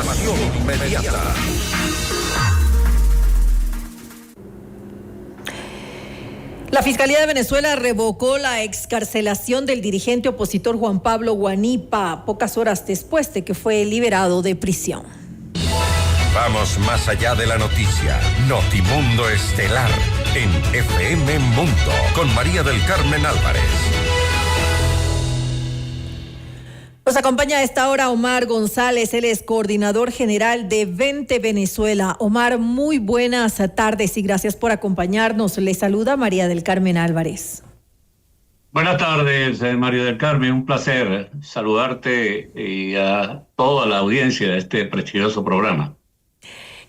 Información inmediata. La Fiscalía de Venezuela revocó la excarcelación del dirigente opositor Juan Pablo Guanipa pocas horas después de que fue liberado de prisión. Vamos más allá de la noticia. Notimundo Estelar en FM Mundo con María del Carmen Álvarez. Nos acompaña a esta hora Omar González, él es coordinador general de Vente Venezuela. Omar, muy buenas tardes y gracias por acompañarnos. Le saluda María del Carmen Álvarez. Buenas tardes, María del Carmen. Un placer saludarte y a toda la audiencia de este prestigioso programa.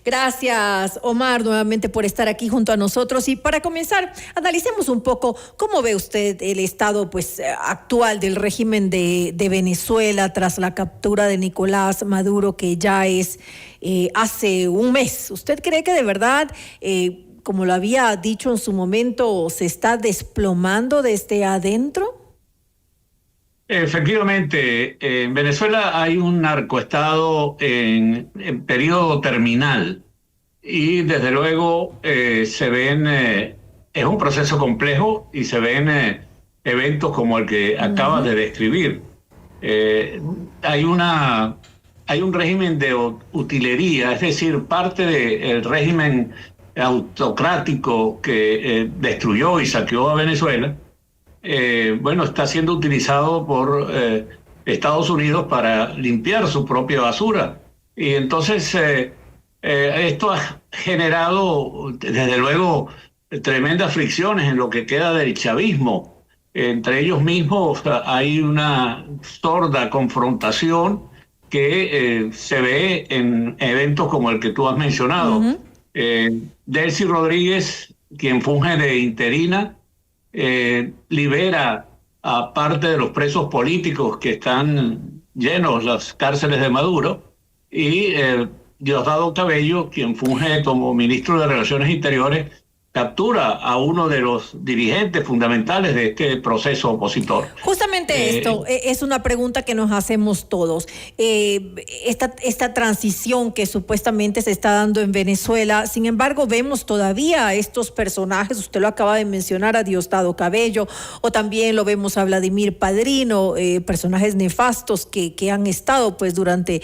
Gracias, Omar, nuevamente por estar aquí junto a nosotros. Y para comenzar, analicemos un poco cómo ve usted el estado actual del régimen de Venezuela tras la captura de Nicolás Maduro, que ya es hace un mes. ¿Usted cree que de verdad, como lo había dicho en su momento, se está desplomando desde adentro? Efectivamente, en Venezuela hay un narcoestado en periodo terminal y desde luego se ven, es un proceso complejo y se ven eventos como el que acabas de describir. Hay un régimen de utilería, es decir, parte del régimen autocrático que destruyó y saqueó a Venezuela. Está siendo utilizado por Estados Unidos para limpiar su propia basura. Y entonces esto ha generado, desde luego, tremendas fricciones en lo que queda del chavismo. Entre ellos mismos hay una sorda confrontación que se ve en eventos como el que tú has mencionado. Delcy Rodríguez, quien funge de interina, libera a parte de los presos políticos que están llenos las cárceles de Maduro, y Diosdado Cabello, quien funge como ministro de Relaciones Interiores, captura a uno de los dirigentes fundamentales de este proceso opositor. Justamente esto es una pregunta que nos hacemos todos. Esta transición que supuestamente se está dando en Venezuela, sin embargo, vemos todavía a estos personajes, usted lo acaba de mencionar, a Diosdado Cabello, o también lo vemos a Vladimir Padrino, personajes nefastos que han estado durante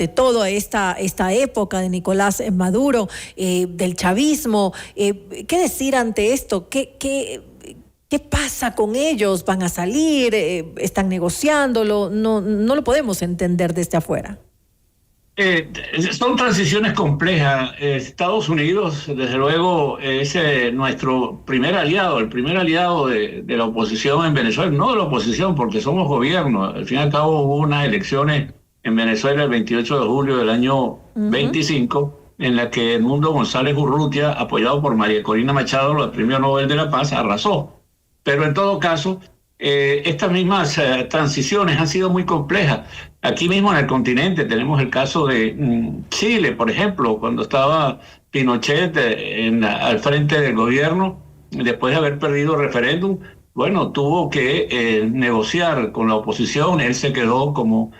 toda esta época de Nicolás Maduro, del chavismo. ¿Qué decir ante esto? ¿Qué pasa con ellos? ¿Van a salir? ¿Están negociándolo? No lo podemos entender desde afuera. Son transiciones complejas. Estados Unidos, desde luego, es nuestro primer aliado, el primer aliado de la oposición en Venezuela. No de la oposición, porque somos gobierno. Al fin y al cabo hubo unas elecciones en Venezuela el 28 de julio del año 25, en la que Edmundo González Urrutia, apoyado por María Corina Machado, el Premio Nobel de la Paz, arrasó. Pero en todo caso, estas mismas transiciones han sido muy complejas. Aquí mismo en el continente tenemos el caso de Chile, por ejemplo, cuando estaba Pinochet al frente del gobierno, después de haber perdido el referéndum, tuvo que negociar con la oposición. Él se quedó como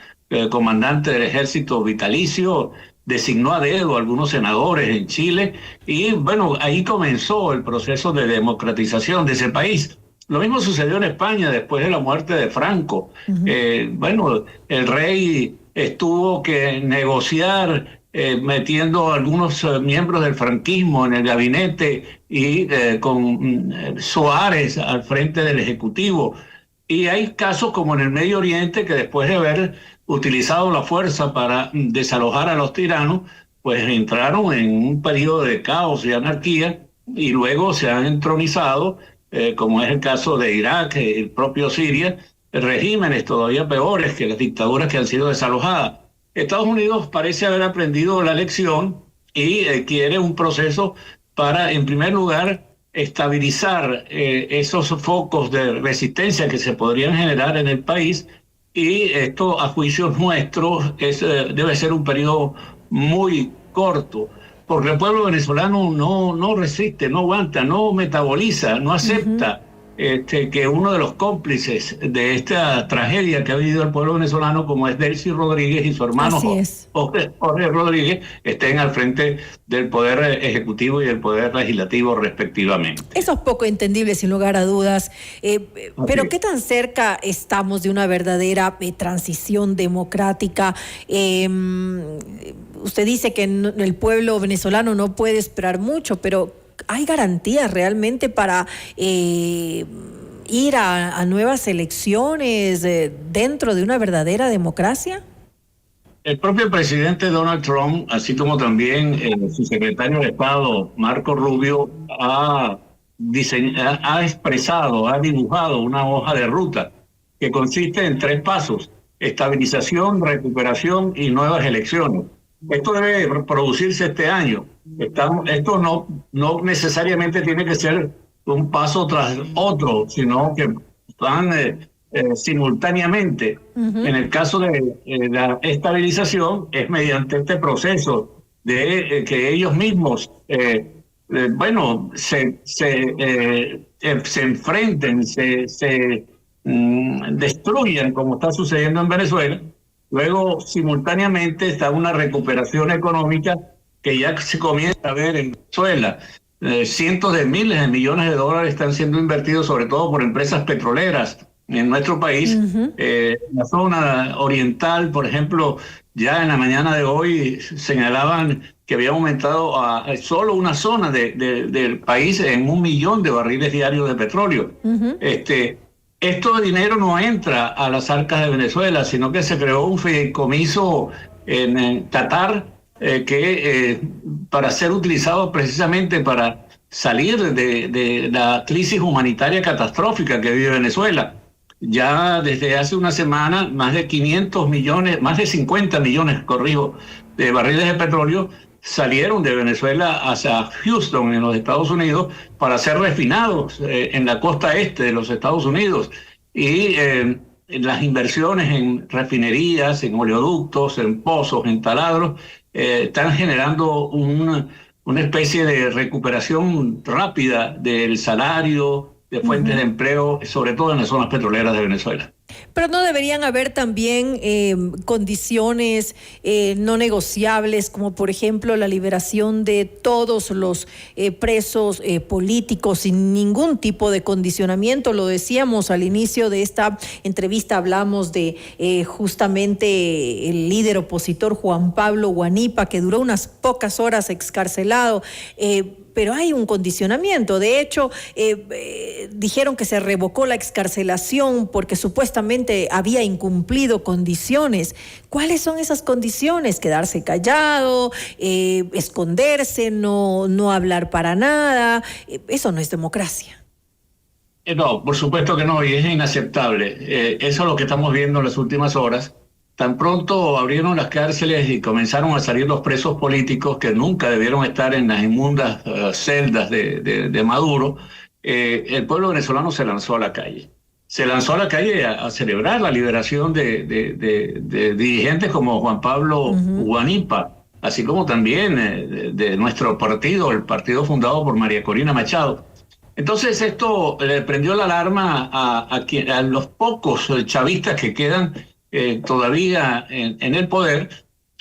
comandante del ejército vitalicio, designó a dedo a algunos senadores en Chile y ahí comenzó el proceso de democratización de ese país. Lo mismo sucedió en España después de la muerte de Franco. El rey tuvo que negociar metiendo a algunos miembros del franquismo en el gabinete y con Suárez al frente del Ejecutivo. Y hay casos como en el Medio Oriente, que después de haber utilizado la fuerza para desalojar a los tiranos, pues entraron en un periodo de caos y anarquía y luego se han entronizado, como es el caso de Irak, el propio Siria, regímenes todavía peores que las dictaduras que han sido desalojadas. Estados Unidos parece haber aprendido la lección y quiere un proceso para, en primer lugar, estabilizar esos focos de resistencia que se podrían generar en el país, y esto, a juicio nuestro, debe ser un periodo muy corto, porque el pueblo venezolano no resiste, no aguanta, no metaboliza, no acepta que uno de los cómplices de esta tragedia que ha vivido el pueblo venezolano, como es Delcy Rodríguez y su hermano Jorge Rodríguez, estén al frente del Poder Ejecutivo y del Poder Legislativo respectivamente. Eso es poco entendible, sin lugar a dudas. Pero ¿qué tan cerca estamos de una verdadera transición democrática? Usted dice que el pueblo venezolano no puede esperar mucho, pero ¿hay garantías realmente para ir a nuevas elecciones dentro de una verdadera democracia? El propio presidente Donald Trump, así como también su secretario de Estado, Marco Rubio, ha expresado, ha dibujado una hoja de ruta que consiste en 3 pasos: estabilización, recuperación y nuevas elecciones. Esto debe producirse este año. Esto no necesariamente tiene que ser un paso tras otro, sino que van simultáneamente. En el caso de la estabilización, es mediante este proceso de que ellos mismos se enfrenten, se destruyan, como está sucediendo en Venezuela. Luego, simultáneamente, está una recuperación económica que ya se comienza a ver en Venezuela. Cientos de miles de millones de dólares están siendo invertidos, sobre todo por empresas petroleras en nuestro país. La zona oriental, por ejemplo, ya en la mañana de hoy señalaban que había aumentado a solo una zona del país en 1 millón de barriles diarios de petróleo. Esto de dinero no entra a las arcas de Venezuela, sino que se creó un fideicomiso en Qatar para ser utilizado precisamente para salir de la crisis humanitaria catastrófica que vive Venezuela. Ya desde hace una semana, más de 50 millones, de barriles de petróleo salieron de Venezuela hacia Houston, en los Estados Unidos, para ser refinados en la costa este de los Estados Unidos. Y las inversiones en refinerías, en oleoductos, en pozos, en taladros, están generando una especie de recuperación rápida del salario, de fuentes de empleo, sobre todo en las zonas petroleras de Venezuela. Pero no deberían haber también condiciones no negociables, como por ejemplo la liberación de todos los presos políticos sin ningún tipo de condicionamiento. Lo decíamos al inicio de esta entrevista, hablamos de justamente el líder opositor Juan Pablo Guanipa, que duró unas pocas horas excarcelado. Pero hay un condicionamiento. De hecho, dijeron que se revocó la excarcelación porque supuestamente había incumplido condiciones. ¿Cuáles son esas condiciones? Quedarse callado, esconderse, no hablar para nada. Eso no es democracia. No, por supuesto que no, y es inaceptable. Eso es lo que estamos viendo en las últimas horas. Tan pronto abrieron las cárceles y comenzaron a salir los presos políticos que nunca debieron estar en las inmundas celdas de Maduro, el pueblo venezolano se lanzó a la calle. Se lanzó a la calle a celebrar la liberación de dirigentes como Juan Pablo Guanipa, así como también de nuestro partido, el partido fundado por María Corina Machado. Entonces esto le prendió la alarma a los pocos chavistas que quedan todavía en el poder,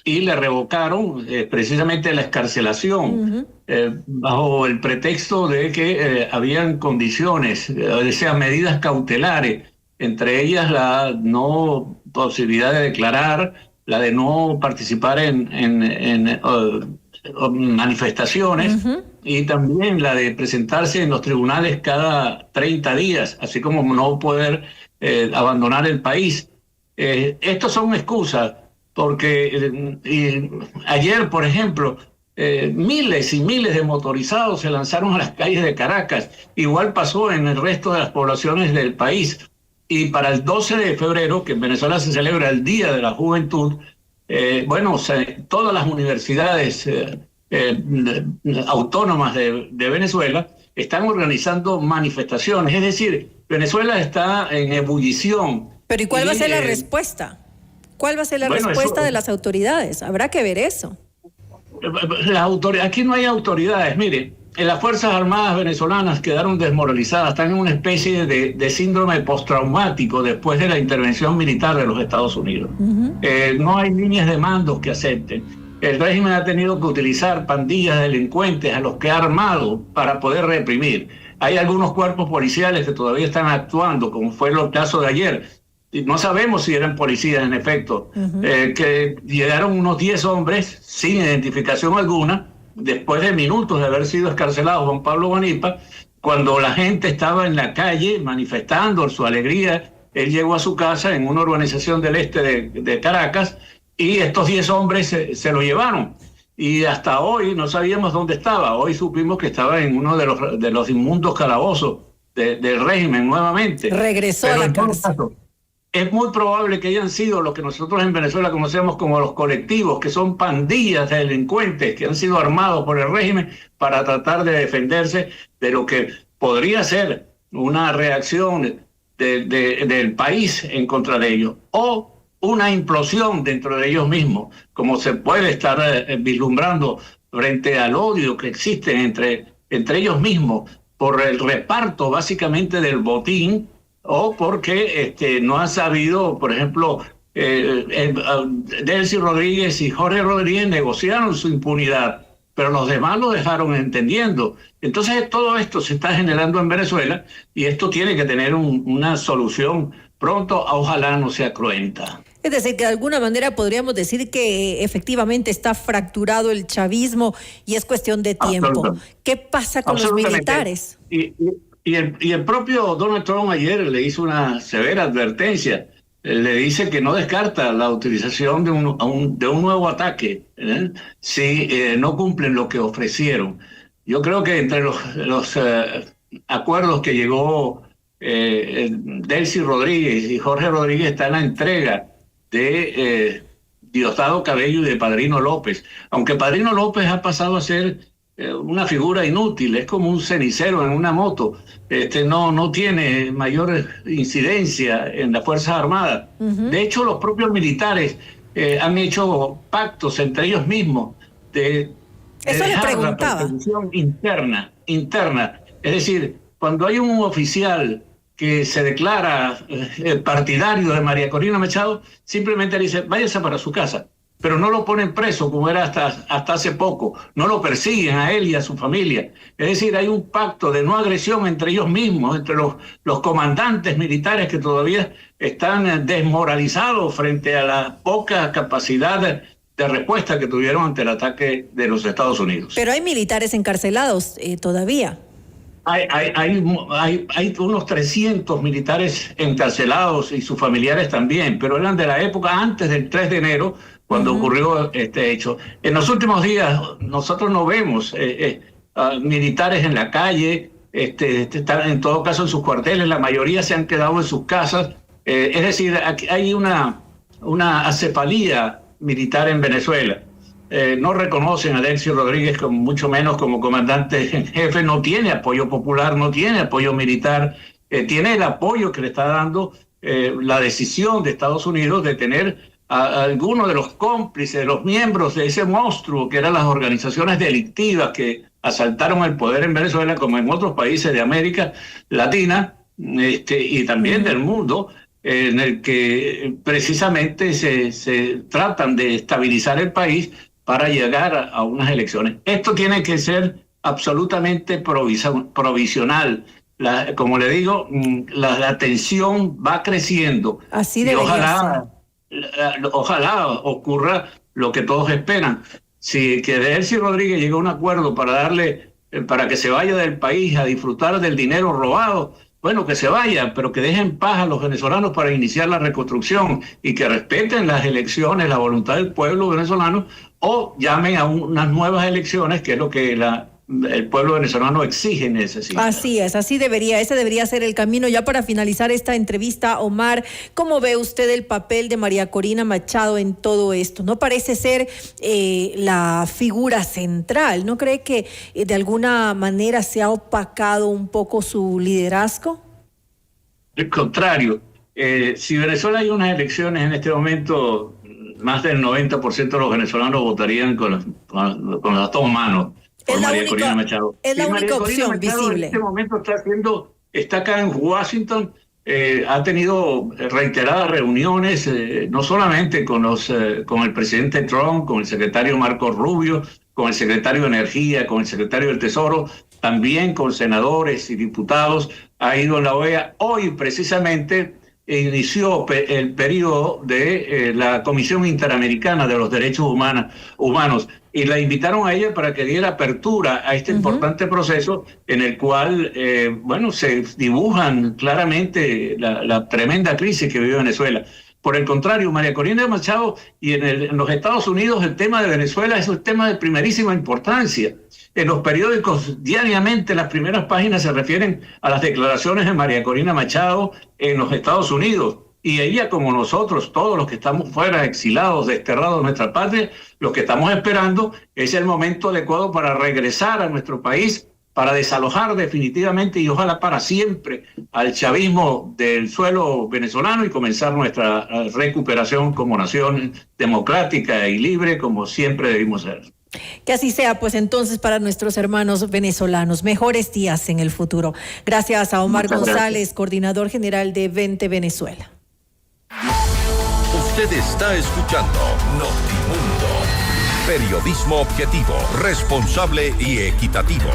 y le revocaron precisamente la excarcelación bajo el pretexto de que habían condiciones, o sea, medidas cautelares, entre ellas la no posibilidad de declarar, la de no participar en manifestaciones, y también la de presentarse en los tribunales cada 30 días, así como no poder abandonar el país. Estos son excusas, porque ayer, por ejemplo, miles y miles de motorizados se lanzaron a las calles de Caracas. Igual pasó en el resto de las poblaciones del país. Y para el 12 de febrero, que en Venezuela se celebra el Día de la Juventud, todas las universidades autónomas de Venezuela están organizando manifestaciones. Es decir, Venezuela está en ebullición. Pero ¿y cuál va a ser la respuesta? ¿Cuál va a ser la respuesta de las autoridades? Habrá que ver eso. Aquí no hay autoridades. Mire, las Fuerzas Armadas venezolanas quedaron desmoralizadas, están en una especie de síndrome postraumático después de la intervención militar de los Estados Unidos. No hay líneas de mandos que acepten. El régimen ha tenido que utilizar pandillas de delincuentes a los que ha armado para poder reprimir. Hay algunos cuerpos policiales que todavía están actuando, como fue el caso de ayer. No sabemos si eran policías en efecto, que llegaron unos 10 hombres sin identificación alguna, después de minutos de haber sido escarcelado Juan Pablo Guanipa, cuando la gente estaba en la calle manifestando su alegría. Él llegó a su casa en una urbanización del este de Caracas, y estos 10 hombres se lo llevaron. Y hasta hoy no sabíamos dónde estaba. Hoy supimos que estaba en uno de los inmundos calabozos del régimen nuevamente. Regresó a la cárcel. Es muy probable que hayan sido lo que nosotros en Venezuela conocemos como los colectivos, que son pandillas de delincuentes que han sido armados por el régimen para tratar de defenderse de lo que podría ser una reacción del país en contra de ellos, o una implosión dentro de ellos mismos, como se puede estar vislumbrando frente al odio que existe entre ellos mismos por el reparto básicamente del botín, o porque no han sabido, por ejemplo, Delcy Rodríguez y Jorge Rodríguez negociaron su impunidad, pero los demás lo dejaron entendiendo. Entonces todo esto se está generando en Venezuela, y esto tiene que tener una solución pronto, ojalá no sea cruenta. Es decir, que de alguna manera podríamos decir que efectivamente está fracturado el chavismo y es cuestión de tiempo. ¿Qué pasa con los militares? Y el propio Donald Trump ayer le hizo una severa advertencia. Le dice que no descarta la utilización de un nuevo ataque si no cumplen lo que ofrecieron. Yo creo que entre los acuerdos que llegó Delcy Rodríguez y Jorge Rodríguez está la entrega de Diosdado Cabello y de Padrino López. Aunque Padrino López ha pasado a ser una figura inútil, es como un cenicero en una moto, no tiene mayor incidencia en las Fuerzas Armadas. De hecho, los propios militares han hecho pactos entre ellos mismos de dejar la persecución interna. Es decir, cuando hay un oficial que se declara partidario de María Corina Machado, simplemente le dice, váyase para su casa. Pero no lo ponen preso como era hasta hace poco. No lo persiguen a él y a su familia. Es decir, hay un pacto de no agresión entre ellos mismos, entre los comandantes militares que todavía están desmoralizados frente a la poca capacidad de respuesta que tuvieron ante el ataque de los Estados Unidos. Pero hay militares encarcelados todavía. Hay unos 300 militares encarcelados y sus familiares también, pero eran de la época antes del 3 de enero, cuando ocurrió este hecho. En los últimos días nosotros no vemos militares en la calle, están en todo caso en sus cuarteles, la mayoría se han quedado en sus casas. Es decir, aquí hay una acefalía militar en Venezuela. No reconocen a Delcy Rodríguez, mucho menos como comandante en jefe, no tiene apoyo popular, no tiene apoyo militar, tiene el apoyo que le está dando la decisión de Estados Unidos de tener a algunos de los cómplices, de los miembros de ese monstruo que eran las organizaciones delictivas que asaltaron el poder en Venezuela, como en otros países de América Latina y también del mundo, en el que precisamente se tratan de estabilizar el país para llegar a unas elecciones. Esto tiene que ser absolutamente provisional. Como le digo, la tensión va creciendo. Así debería ser. Ojalá ocurra lo que todos esperan. Si que Delcy Rodríguez llega a un acuerdo para que se vaya del país a disfrutar del dinero robado, bueno, que se vaya, pero que deje en paz a los venezolanos para iniciar la reconstrucción y que respeten las elecciones, la voluntad del pueblo venezolano, o llamen a unas nuevas elecciones, que es lo que el pueblo venezolano exige y necesita. Así es, ese debería ser el camino. Ya para finalizar esta entrevista, Omar, ¿cómo ve usted el papel de María Corina Machado en todo esto? ¿No parece ser la figura central? ¿No cree que de alguna manera se ha opacado un poco su liderazgo? Al contrario, si Venezuela hay unas elecciones en este momento, más del 90% de los venezolanos votarían con las dos manos. por María Corina Machado. Es la única opción visible. En este momento está acá en Washington, ha tenido reiteradas reuniones, no solamente con el presidente Trump, con el secretario Marco Rubio, con el secretario de Energía, con el secretario del Tesoro, también con senadores y diputados, ha ido a la OEA. Hoy precisamente inició el periodo de la Comisión Interamericana de los Derechos Humanos y la invitaron a ella para que diera apertura a este importante proceso en el cual, se dibujan claramente la tremenda crisis que vive Venezuela. Por el contrario, María Corina Machado, y en los Estados Unidos el tema de Venezuela es un tema de primerísima importancia. En los periódicos diariamente las primeras páginas se refieren a las declaraciones de María Corina Machado en los Estados Unidos. Y ella, como nosotros, todos los que estamos fuera, exilados, desterrados de nuestra patria, lo que estamos esperando es el momento adecuado para regresar a nuestro país, para desalojar definitivamente y ojalá para siempre al chavismo del suelo venezolano y comenzar nuestra recuperación como nación democrática y libre, como siempre debimos ser. Que así sea, pues entonces para nuestros hermanos venezolanos, mejores días en el futuro. Gracias a Omar González, coordinador general de Vente Venezuela. Usted está escuchando Notimundo. Periodismo objetivo, responsable y equitativo.